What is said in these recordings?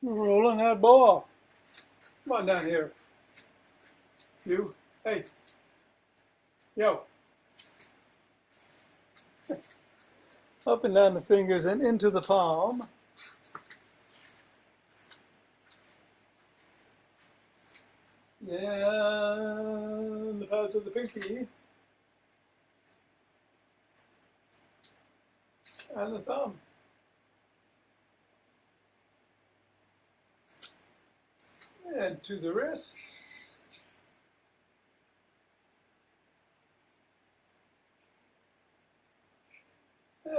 Rolling that ball. Come on down here. You. Hey. Yo. Up and down the fingers and into the palm. And the pads of the pinky. And the thumb. And to the wrists.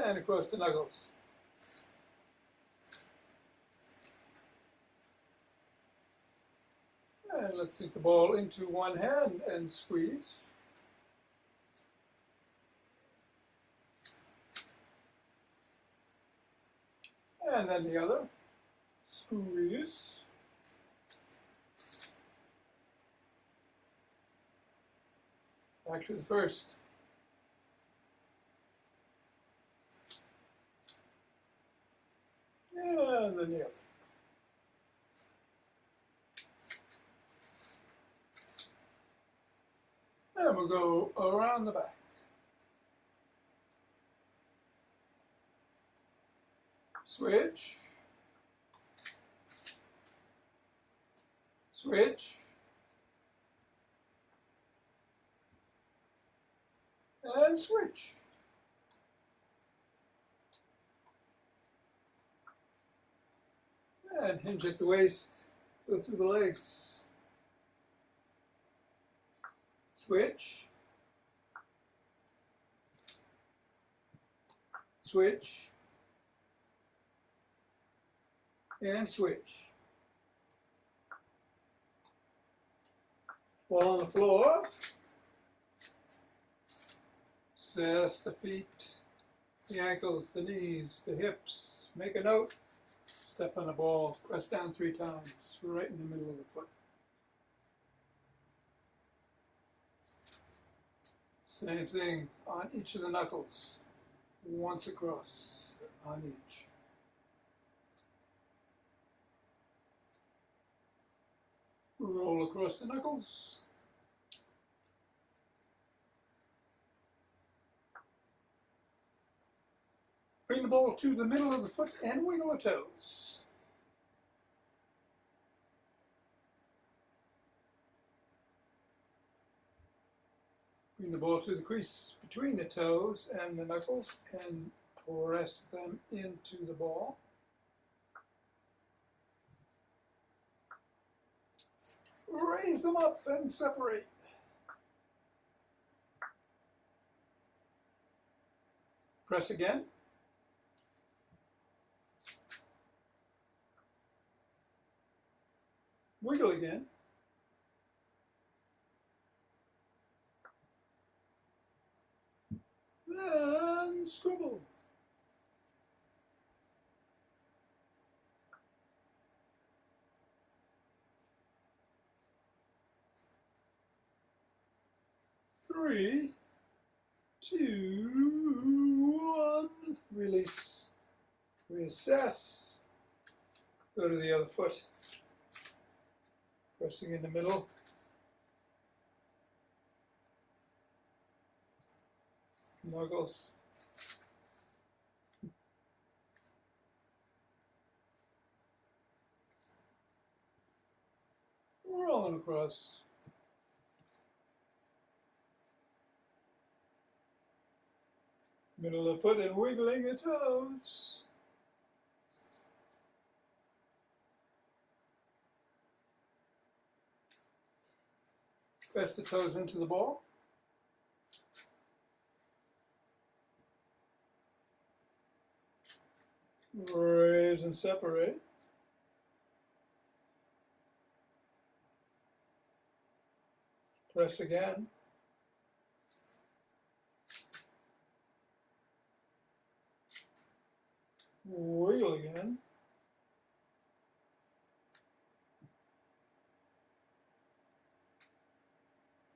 And across the knuckles. And let's take the ball into one hand and squeeze. And then the other. Squeeze. Back to the first. And then the other. And we'll go around the back. Switch. Switch. And switch. And hinge at the waist, go through the legs. Switch. Switch. And switch. Ball on the floor. Assess the feet, the ankles, the knees, the hips. Make a note. Step on the ball. Press down 3 times, right in the middle of the foot. Same thing on each of the knuckles. Once across on each. Roll across the knuckles. Bring the ball to the middle of the foot and wiggle the toes. Bring the ball to the crease between the toes and the knuckles and press them into the ball. Raise them up and separate. Press again. Wiggle again. And scribble. Three, 2, 1. Release. Reassess. Go to the other foot. Pressing in the middle. Knuckles. Rolling across. Middle of the foot and wiggling the toes. Press the toes into the ball. Raise and separate. Press again. Wiggle again.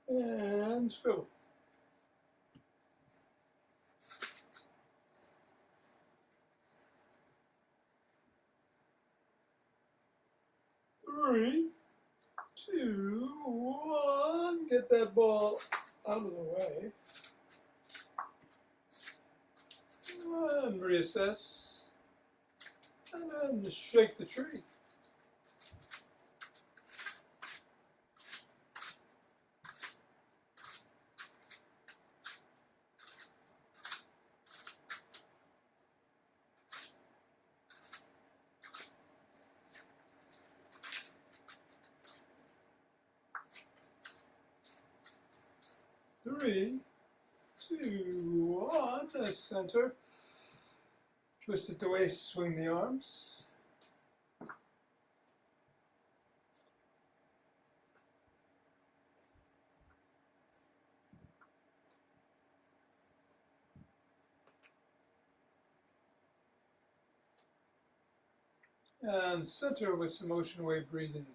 And swivel. 3, 2, 1. Get that ball out of the way. And reassess. And then just shake the tree. Three, 2, 1, the center. Twist at the waist, swing the arms. And center with some ocean wave breathing.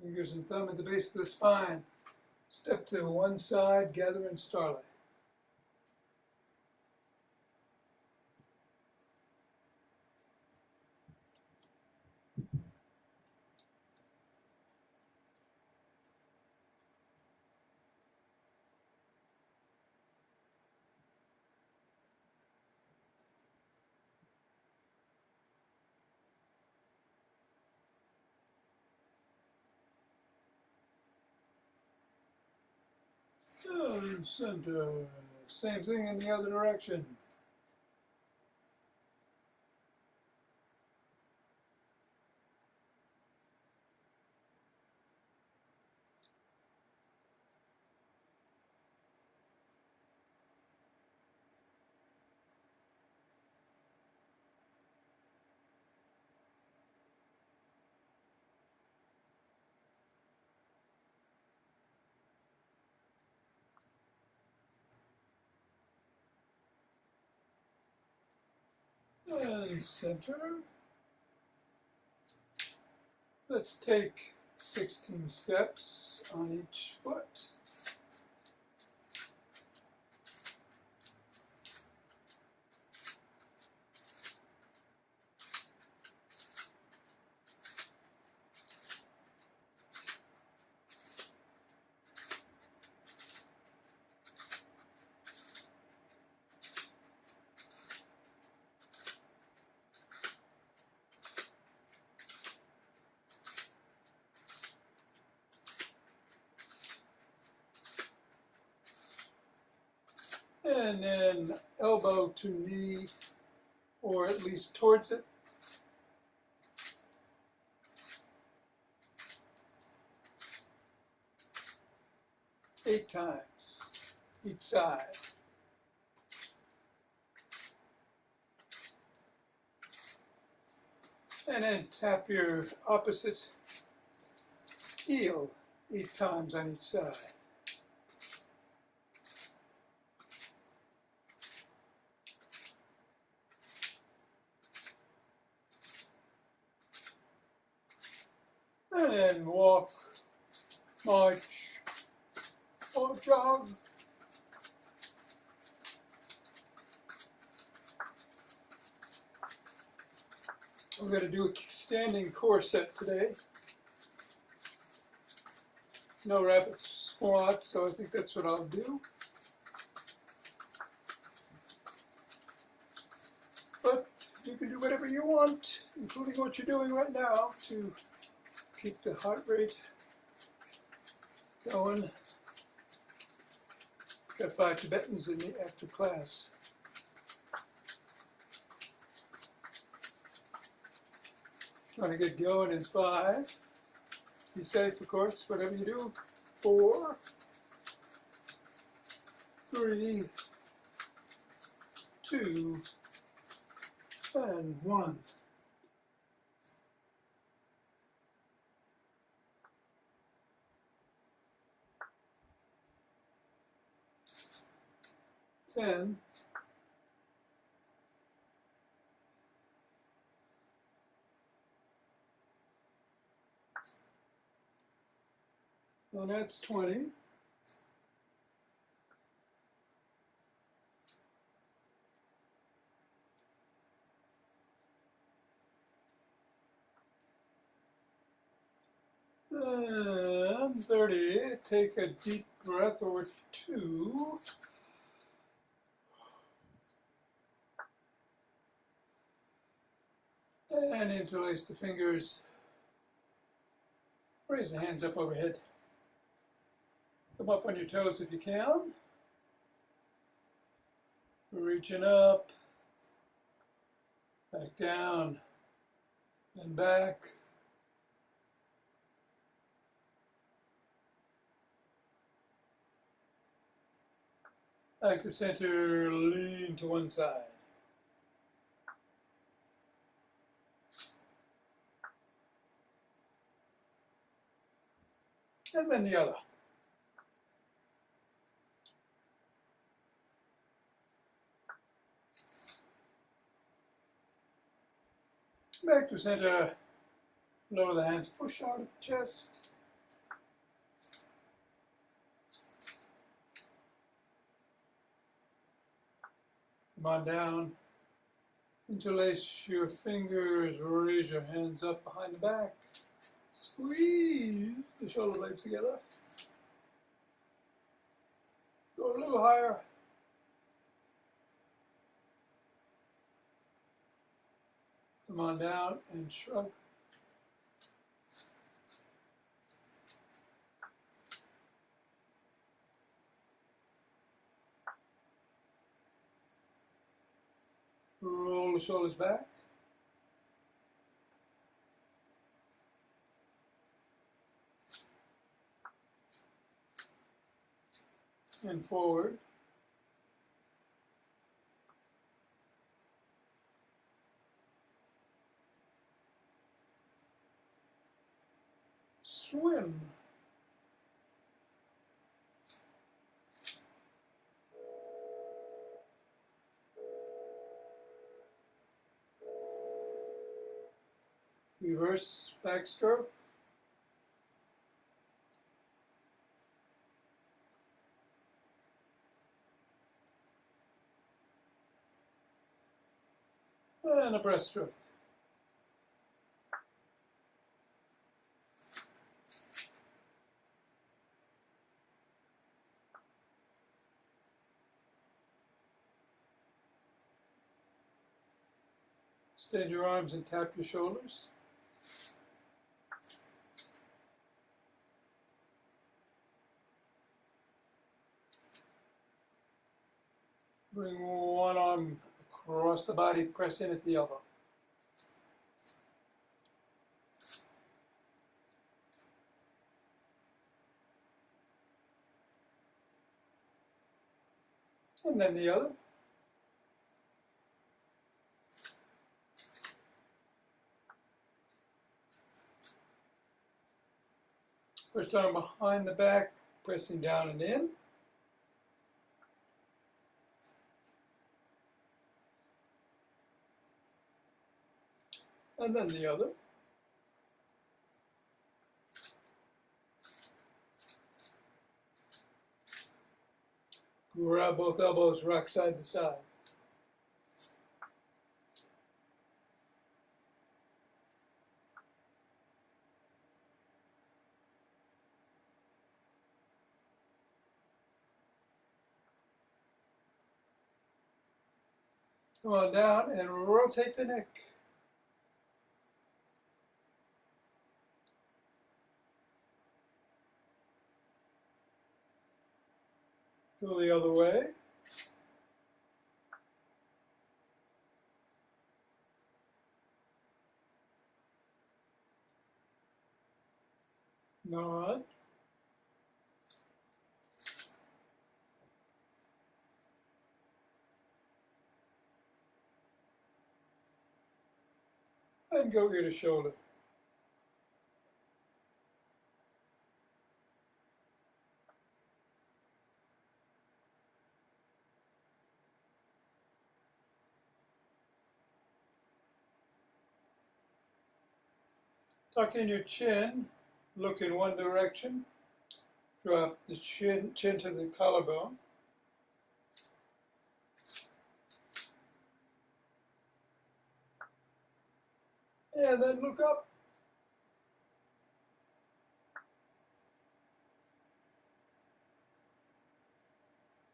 Fingers and thumb at the base of the spine. Step to one side, gather in starlight. And center. Same thing in the other direction. And center. Let's take 16 steps on each foot. And then elbow to knee, or at least towards it. Eight times, each side. And then tap your opposite heel 8 times on each side. And then walk, march, or jog. We're going to do a standing core set today. No rapid squats, so I think that's what I'll do. But you can do whatever you want, including what you're doing right now, to keep the heart rate going. Got 5 Tibetans in the after class. Trying to get going in 5. Be safe, of course, whatever you do. 4, 3, 2, and 1. Ten. And that's 20. And 30. Take a deep breath or 2. And interlace the fingers. Raise the hands up overhead. Come up on your toes if you can. Reaching up. Back down. And back. Back to center, lean to one side. And then the other. Back to center, lower the hands, push out at the chest. Come on down. Interlace your fingers, raise your hands up behind the back. Squeeze the shoulder blades together. Go a little higher. Come on down and shrug. Roll the shoulders back. And forward. Swim. Reverse backstroke. And a breaststroke. Extend your arms and tap your shoulders. Bring one arm across the body, press in at the elbow. And then the other. First arm behind the back, pressing down and in. And then the other. Grab both elbows, rock side to side. Come on down and rotate the neck. Go the other way. Nod. and go ear to shoulder. Tuck in your chin, look in one direction, drop the chin to the collarbone. And then look up.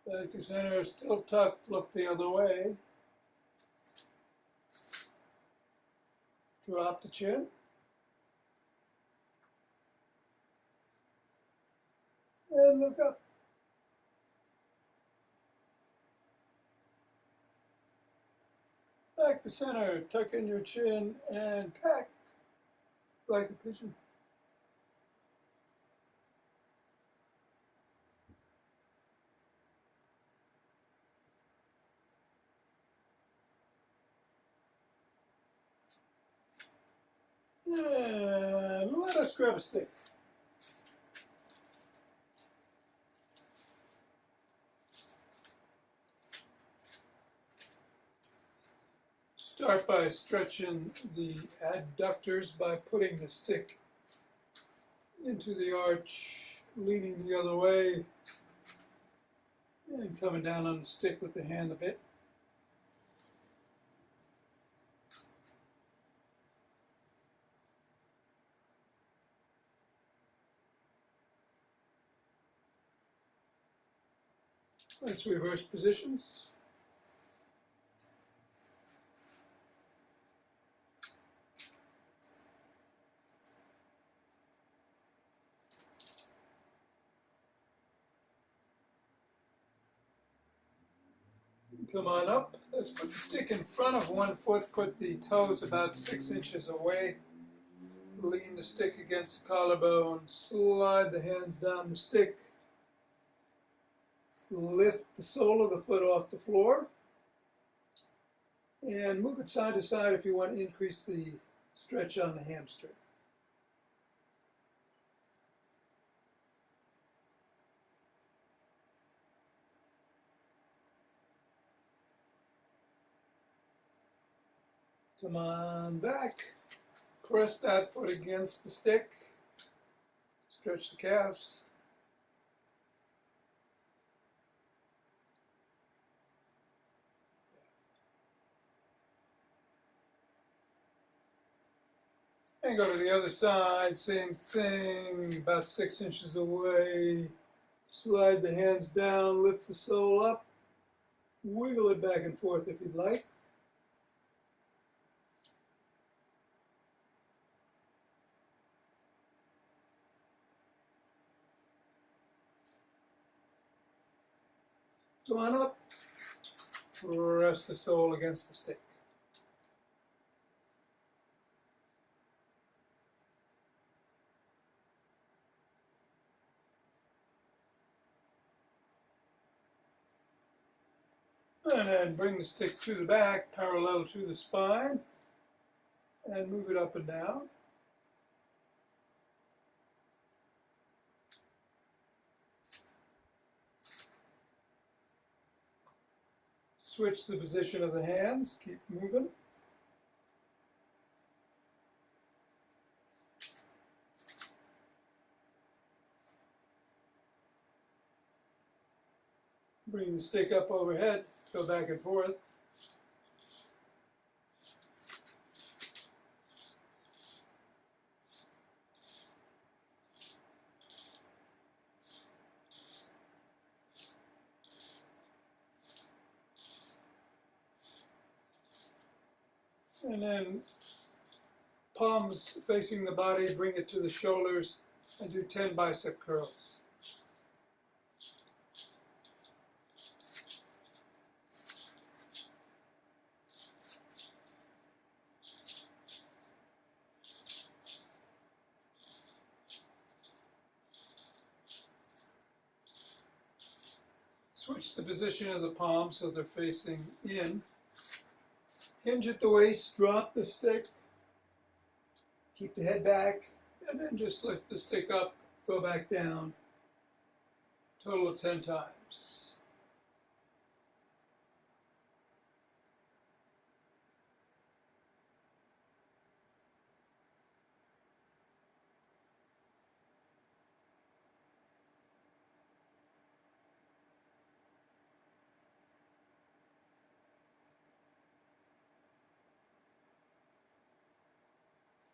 Back to center, still tucked, look the other way. Drop the chin. And look up. Back to center, tuck in your chin and peck like a pigeon. And let us grab a stick. Start by stretching the adductors by putting the stick into the arch, leaning the other way, and coming down on the stick with the hand a bit. Let's reverse positions. Come on up. Let's put the stick in front of one foot, put the toes about 6 inches away. Lean the stick against the collarbone, slide the hands down the stick. Lift the sole of the foot off the floor. And move it side to side if you want to increase the stretch on the hamstring. Come on back. Press that foot against the stick. Stretch the calves. And go to the other side, same thing, about 6 inches away. Slide the hands down, lift the sole up. Wiggle it back and forth if you'd like. Come on up. Press the sole against the stick. And then bring the stick to the back, parallel to the spine, and move it up and down. Switch the position of the hands, keep moving. Bring the stick up overhead, go back and forth. And then palms facing the body, bring it to the shoulders, and do 10 bicep curls. Switch the position of the palms so they're facing in. Hinge at the waist, drop the stick, Keep the head back, and then just lift the stick up, go back down. Total of 10 times.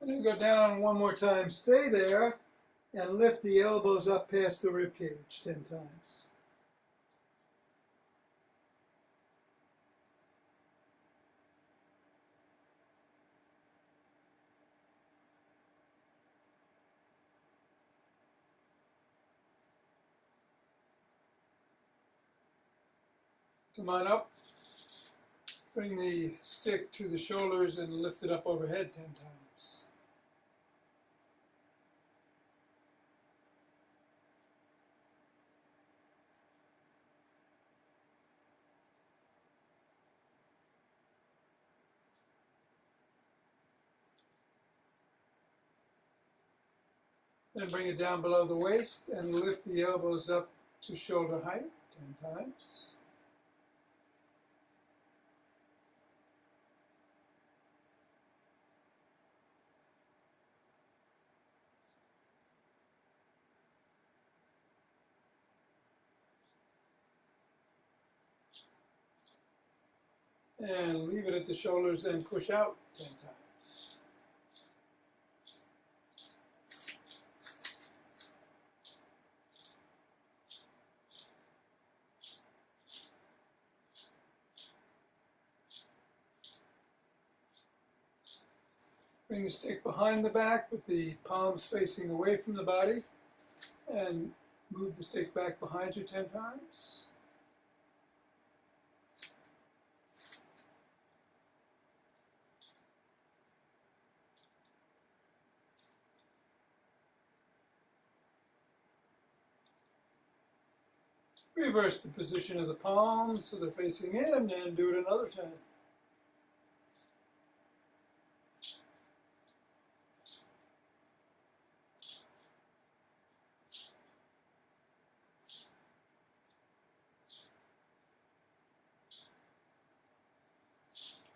And then go down one more time, stay there, and lift the elbows up past the rib cage 10 times. Come on up. Bring the stick to the shoulders and lift it up overhead 10 times. Then bring it down below the waist and lift the elbows up to shoulder height 10 times. And leave it at the shoulders and push out 10 times. Bring the stick behind the back with the palms facing away from the body and move the stick back behind you 10 times. Reverse the position of the palms so they're facing in and do it another 10.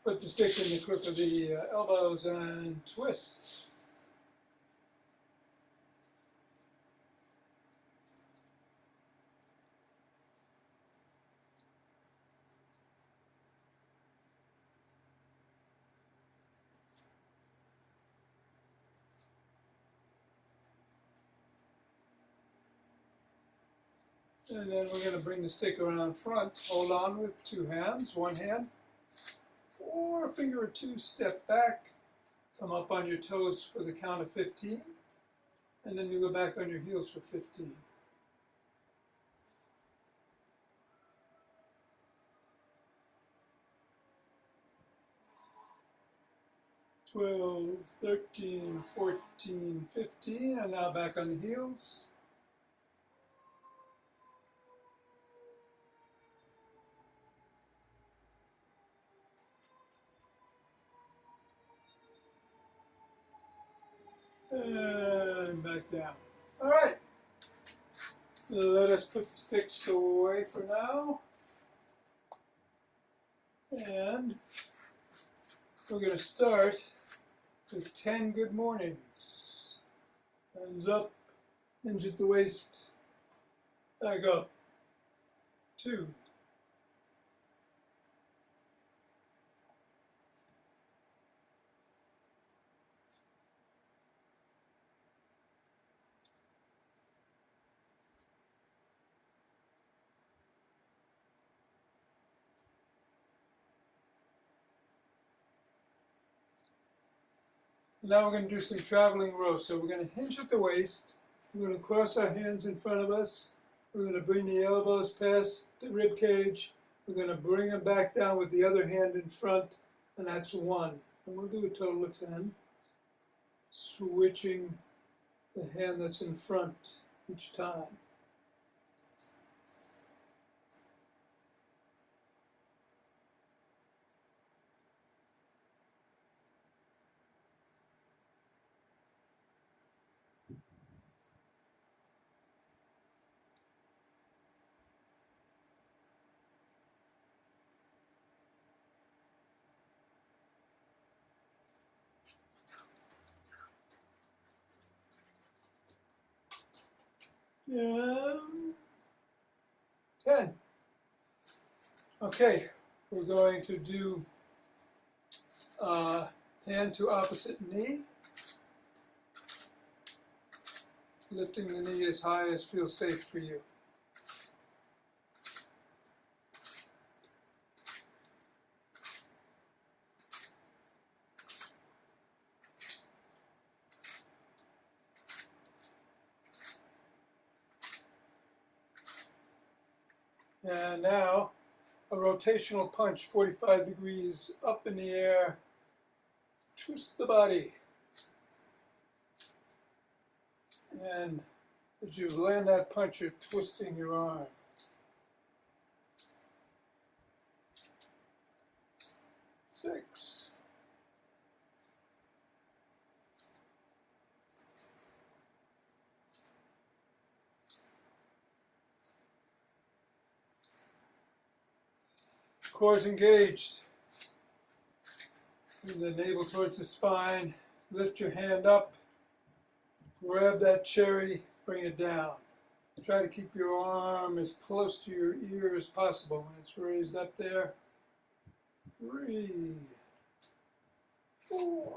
Put the stick in the crook of the elbows and twist. And then we're going to bring the stick around front. Hold on with two hands, one hand, or a finger or two, step back, come up on your toes for the count of 15, and then you go back on your heels for 15. 12, 13, 14, 15, and now back on the heels. And back down. All right. Let us put the sticks away for now. And we're going to start with 10 good mornings. Hands up, hinge at the waist, back up. 2. Now we're going to do some traveling rows. So we're going to hinge at the waist. We're going to cross our hands in front of us. We're going to bring the elbows past the rib cage. We're going to bring them back down with the other hand in front, and that's 1. And we'll do a total of 10. Switching the hand that's in front each time. And 10. Okay, we're going to do hand to opposite knee, lifting the knee as high as feels safe for you. And now a rotational punch, 45 degrees up in the air. Twist the body. And as you land that punch, you're twisting your arm. Six. Cores engaged. Bring the navel towards the spine. Lift your hand up. Grab that cherry. Bring it down. Try to keep your arm as close to your ear as possible when it's raised up there. 3, 4.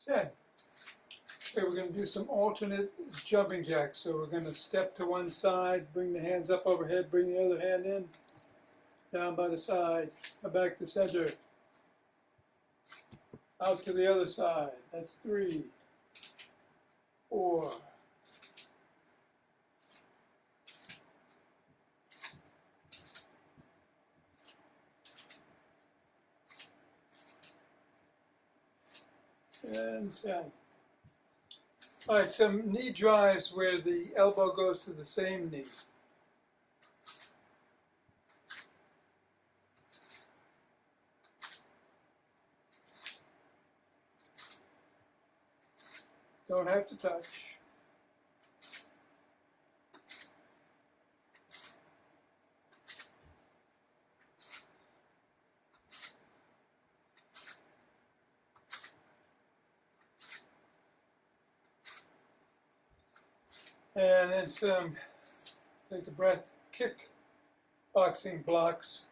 Okay, we're going to do some alternate jumping jacks. So we're going to step to one side, bring the hands up overhead, bring the other hand in, down by the side, back to center, out to the other side. That's 3, 4. And 10. All right, some knee drives where the elbow goes to the same knee. Don't have to touch. And then some, take a breath, kick boxing blocks.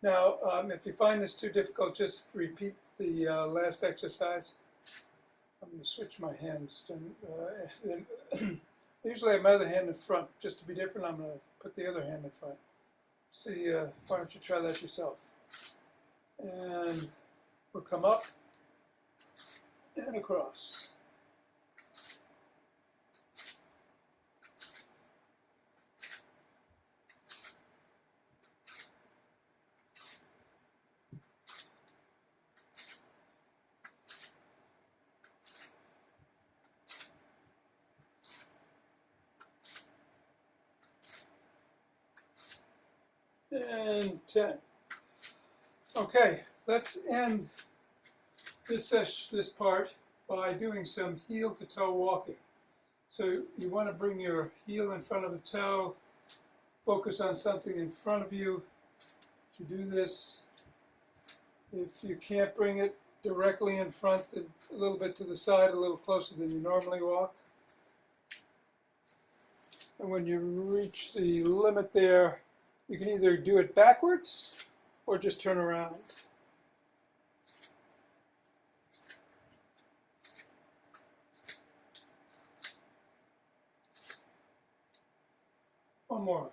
Now, if you find this too difficult, just repeat the last exercise. I'm going to switch my hands. Usually I have my other hand in front. Just to be different, I'm going to put the other hand in front. See, why don't you try that yourself? And we'll come up and across. And 10. Okay, let's end this part by doing some heel to toe walking. So you want to bring your heel in front of the toe, focus on something in front of you. To do this, if you can't bring it directly in front, then a little bit to the side, a little closer than you normally walk. And when you reach the limit there, you can either do it backwards or just turn around. One more.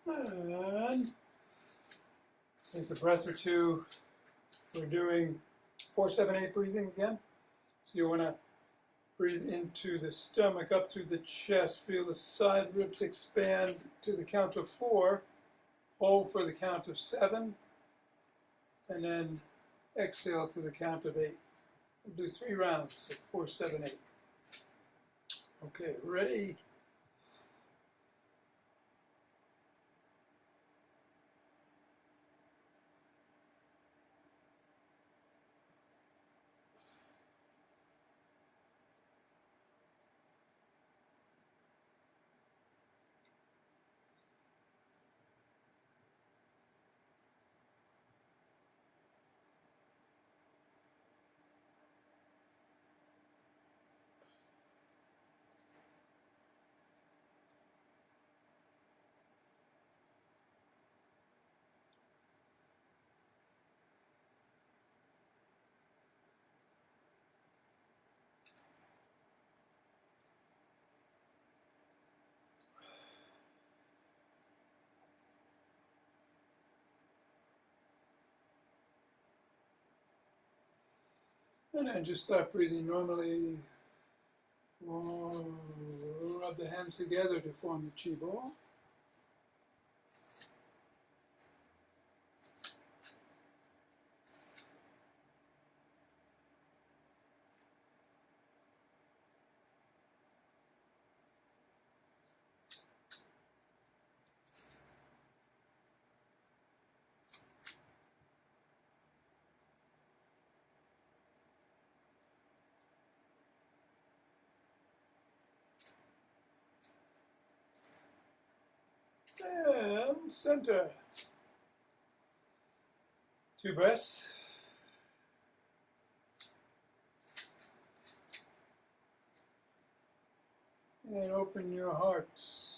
And take a breath or two. We're doing 4-7-8 breathing again. So you want to breathe into the stomach, up through the chest. Feel the side ribs expand to the count of 4. Hold for the count of 7, and then exhale to the count of 8. We'll do 3 rounds, so 4, 7, 8. Okay, ready? And then just start breathing normally. Rub the hands together to form the chi ball. And center. 2 breaths. And open your hearts.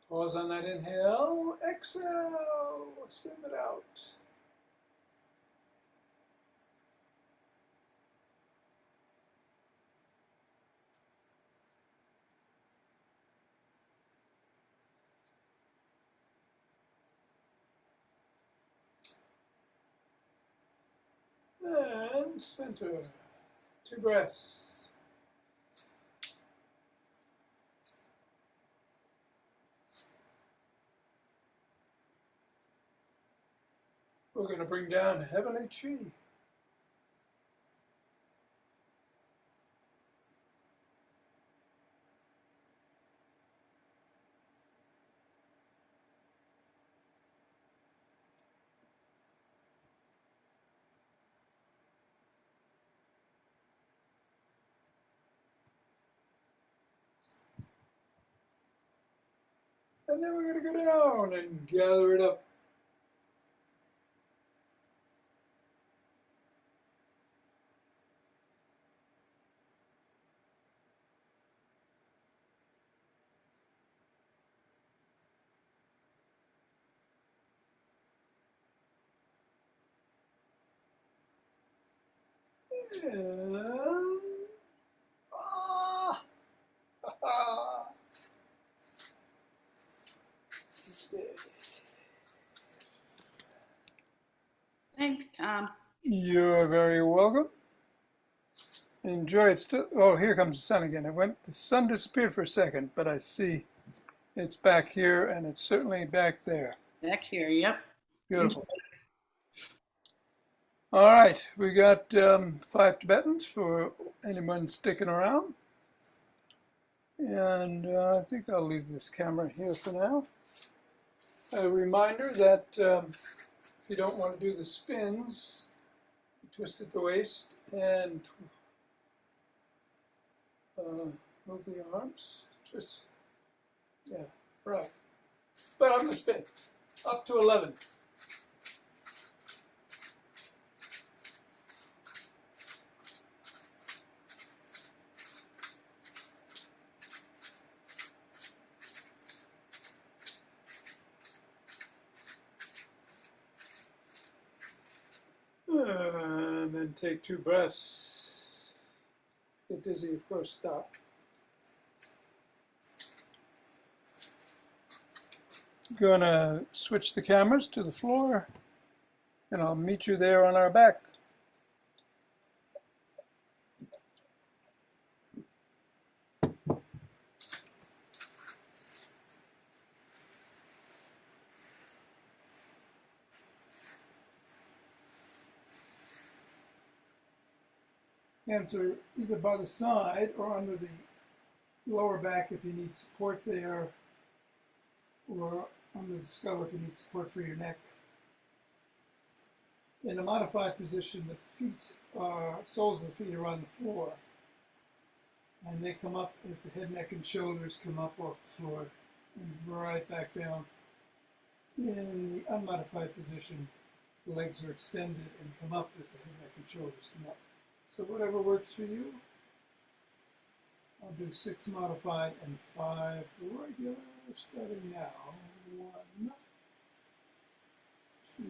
Pause on that inhale. Exhale. Send it out. And center. 2 breaths. We're going to bring down heavenly chi. And then we're going to go down and gather it up. And Thanks, Tom. you're very welcome. Enjoy it. Still, oh, here comes the sun again. The sun disappeared for a second, but I see it's back here, and it's certainly back there. Back here, yep. Beautiful. All right, we got 5 Tibetans for anyone sticking around. And I think I'll leave this camera here for now. A reminder that if you don't want to do the spins, twist at the waist and move the arms. Just, yeah, right. But I'm going to spin up to 11. And then take 2 breaths. Get dizzy, of course, stop. Gonna switch the cameras to the floor, and I'll meet you there on our back. Hands are either by the side or under the lower back if you need support there, or under the skull if you need support for your neck. In a modified position, the feet, soles of the feet are on the floor, and they come up as the head, neck, and shoulders come up off the floor and right back down. In the unmodified position, the legs are extended and come up as the head, neck, and shoulders come up. So whatever works for you. I'll do 6 modified and 5 regular, starting now. 1, 2,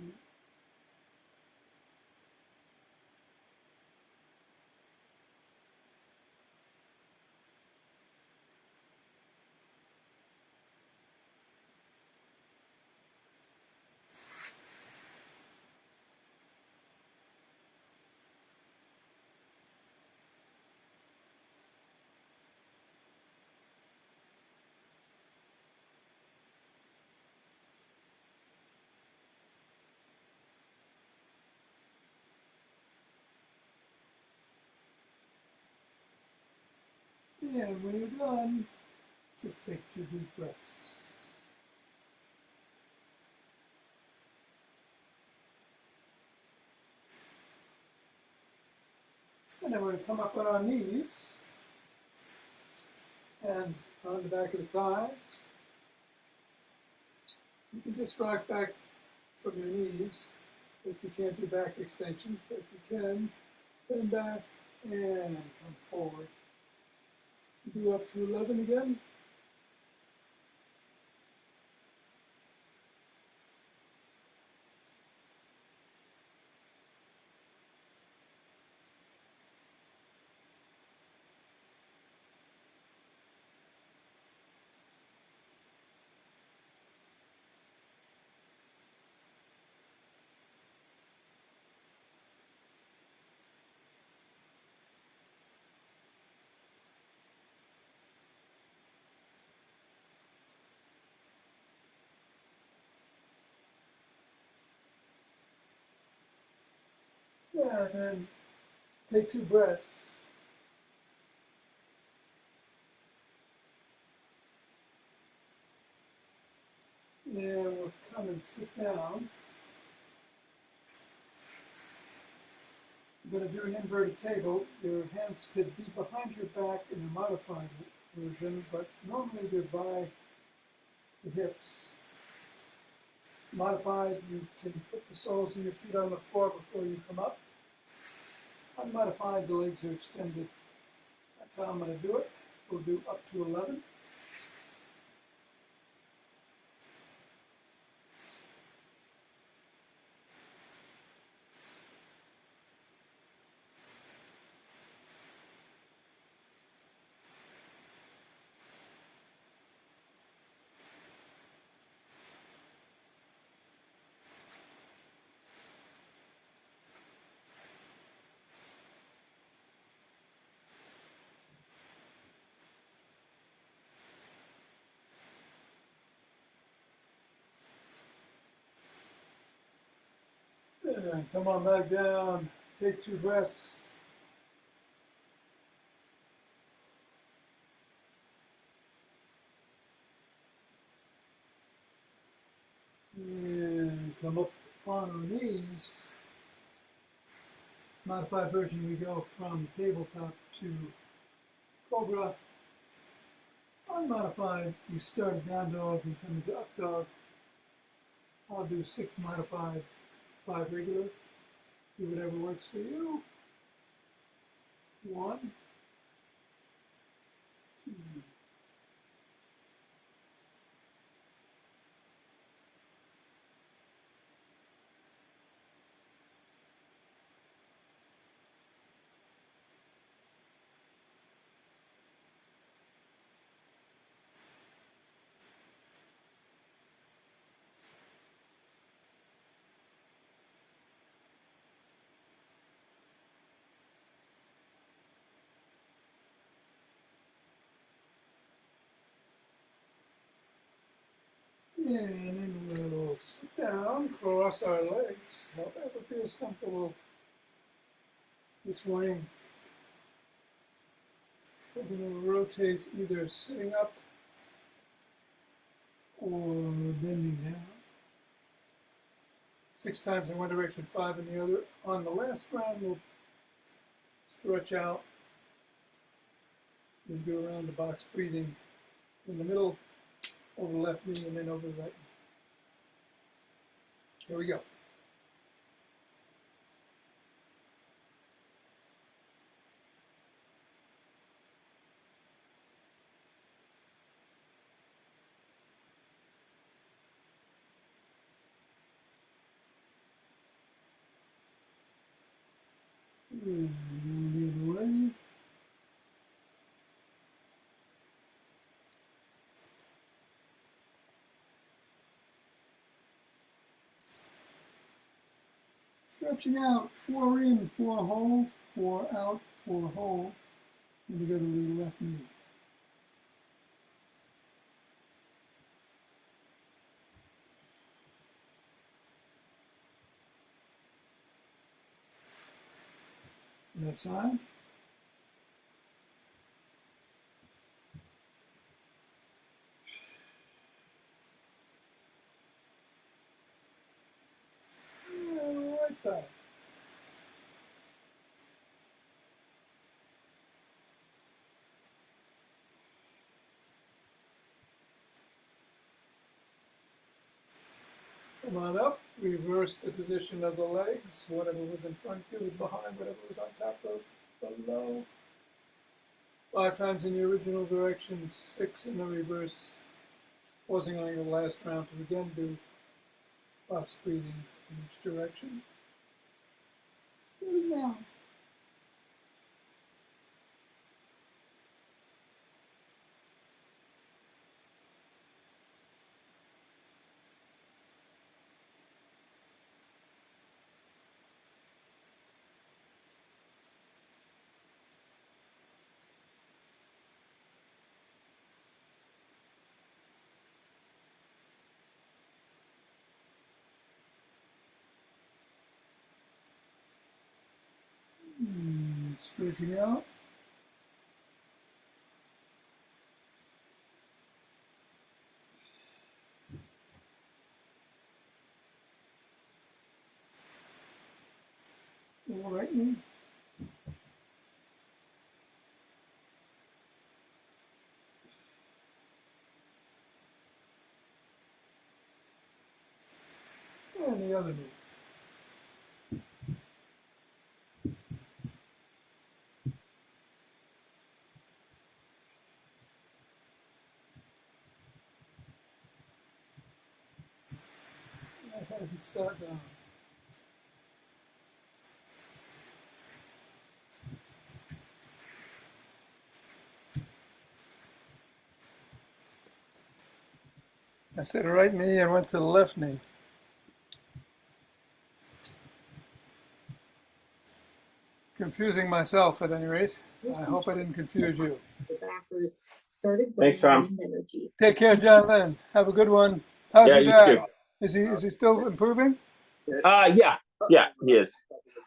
and when you're done, just take 2 deep breaths. And then we're going to come up on our knees and on the back of the thigh. You can just rock back from your knees if you can't do back extensions, but if you can, bend back and come forward. Do up to 11 again. Yeah, and then take 2 breaths. And we'll come and sit down. You're going to do an inverted table. Your hands could be behind your back in a modified version, but normally they're by the hips. Modified, you can put the soles of your feet on the floor before you come up. Unmodified, the legs are extended. That's how I'm going to do it. We'll do up to 11. And come on back down. Take 2 breaths. And come up on our knees. Modified version, we go from tabletop to cobra. Unmodified, you start down dog and come into up dog. I'll do 6 modified, 5 regular. Do whatever works for you. 1, 2, And then we'll sit down, cross our legs, whatever feels comfortable. This morning, we're going to rotate either sitting up or bending down. 6 times in one direction, 5 in the other. On the last round, we'll stretch out and do around the box breathing in the middle, over the left knee, and then over the right knee. Here we go. And the other way. Stretching out, 4 in, 4 hold, 4 out, 4 hold, and we go to the left knee. Left side. And right side. Come on up, reverse the position of the legs. Whatever was in front goes behind, whatever was on top goes below. 5 times in the original direction, 6 in the reverse. Pausing on your last round to again do box breathing in each direction. Slow down. Stretching out. All right, knee. And the other knee. And sat down. I said right knee and went to the left knee. Confusing myself at any rate. I hope I didn't confuse you. Thanks, Tom. Take care, John Lynn. Have a good one. How's Yeah, your you dad? too. Is he still improving? Yeah, he is.